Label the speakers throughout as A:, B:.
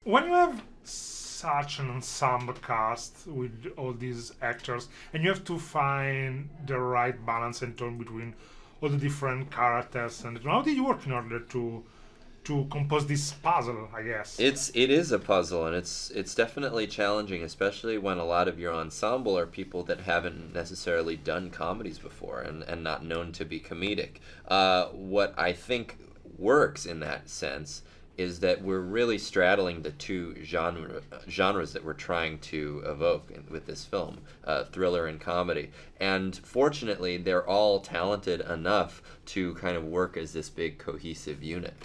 A: When you have such an ensemble cast with all these actors, and you have to find the right balance and tone between all the different characters, and how did you work in order to compose this puzzle? I guess
B: it is a puzzle, and it's definitely challenging, especially when a lot of your ensemble are people that haven't necessarily done comedies before and not known to be comedic. What I think works in that sense is that we're really straddling the two genres that we're trying to evoke with this film, thriller and comedy. And fortunately, they're all talented enough to kind of work as this big cohesive unit.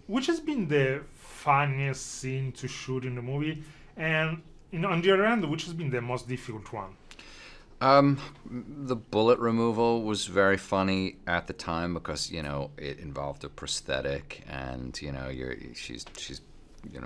A: Which has been the funniest scene to shoot in the movie, and on the other hand, which has been the most difficult one?
C: The bullet removal was very funny at the time because it involved a prosthetic, and she's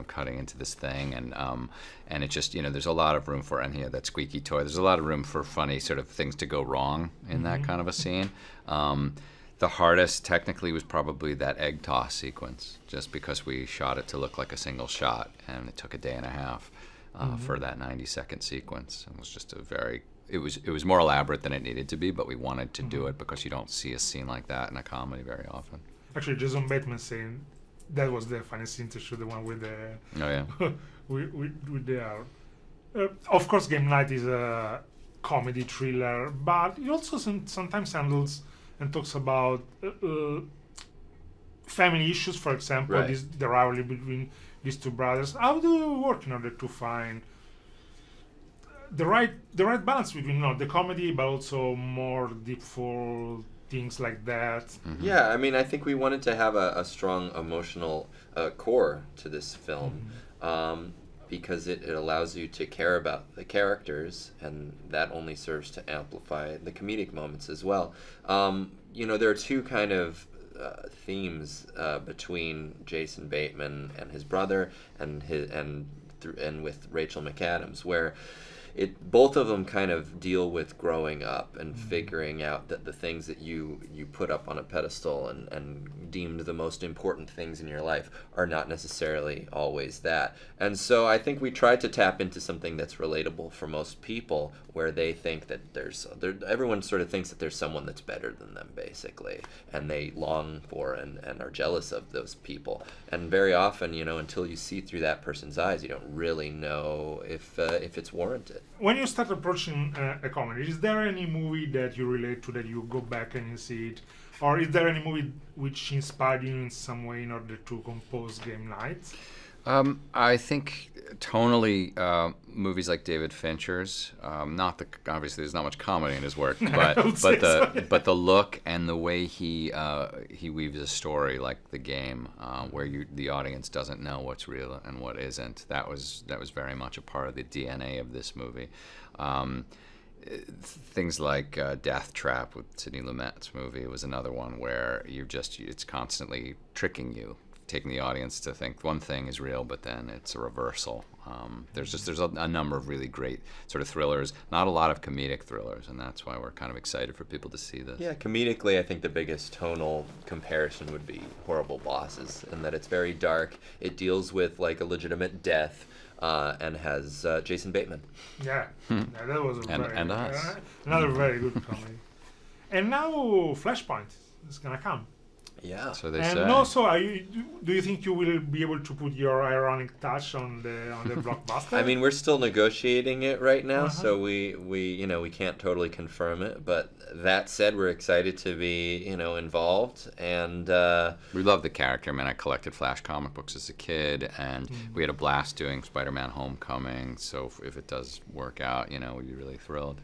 C: cutting into this thing, and it just there's a lot of room for, and that squeaky toy. There's a lot of room for funny sort of things to go wrong in that kind of a scene. The hardest technically was probably that egg toss sequence, just because we shot it to look like a single shot, and it took a day and a half for that 90-second sequence. It was just it was more elaborate than it needed to be, but we wanted to do it because you don't see a scene like that in a comedy very often.
A: Actually, Jason Bateman saying that was the funniest scene to shoot, the one with the with the of course, Game Night is a comedy thriller, but it also sometimes handles and talks about family issues, for example,
B: Right.
A: the rivalry between these two brothers. How do you work in order to find the right balance between the comedy, but also more deepful things like that?
C: Mm-hmm.
B: Yeah, I mean, I think we wanted to have a strong emotional core to this film, because it allows you to care about the characters, and that only serves to amplify the comedic moments as well. There are two kind of themes between Jason Bateman and his brother, and with Rachel McAdams, where both of them kind of deal with growing up and figuring out that the things that you put up on a pedestal and deemed the most important things in your life are not necessarily always that. And so I think we tried to tap into something that's relatable for most people, where they think that everyone sort of thinks that there's someone that's better than them, basically, and they long for and are jealous of those people. And very often, until you see through that person's eyes, you don't really know if it's warranted.
A: When you start approaching a comedy, is there any movie that you relate to, that you go back and you see it? Or is there any movie which inspired you in some way in order to compose Game Night?
C: I think tonally, movies like David Fincher's, obviously there's not much comedy in his work, but the look and the way he weaves a story like The Game, where the audience doesn't know what's real and what isn't. That was very much a part of the DNA of this movie. Things like Death Trap with Sidney Lumet's movie was another one where it's constantly tricking you, taking the audience to think one thing is real, but then it's a reversal. There's a number of really great sort of thrillers, not a lot of comedic thrillers, and that's why we're kind of excited for people to see this.
B: Yeah, comedically, I think the biggest tonal comparison would be Horrible Bosses, in that it's very dark. It deals with like a legitimate death, and has Jason Bateman.
A: Yeah, that was another very good comedy. And now Flashpoint is gonna come.
B: Yeah.
C: So they
A: And
C: say.
A: also, do you think you will be able to put your ironic touch on the blockbuster?
B: I mean, we're still negotiating it right now, so we can't totally confirm it. But that said, we're excited to be involved, and
C: we love the character. I mean, I collected Flash comic books as a kid, and we had a blast doing Spider-Man: Homecoming. So if it does work out, we'd be really thrilled.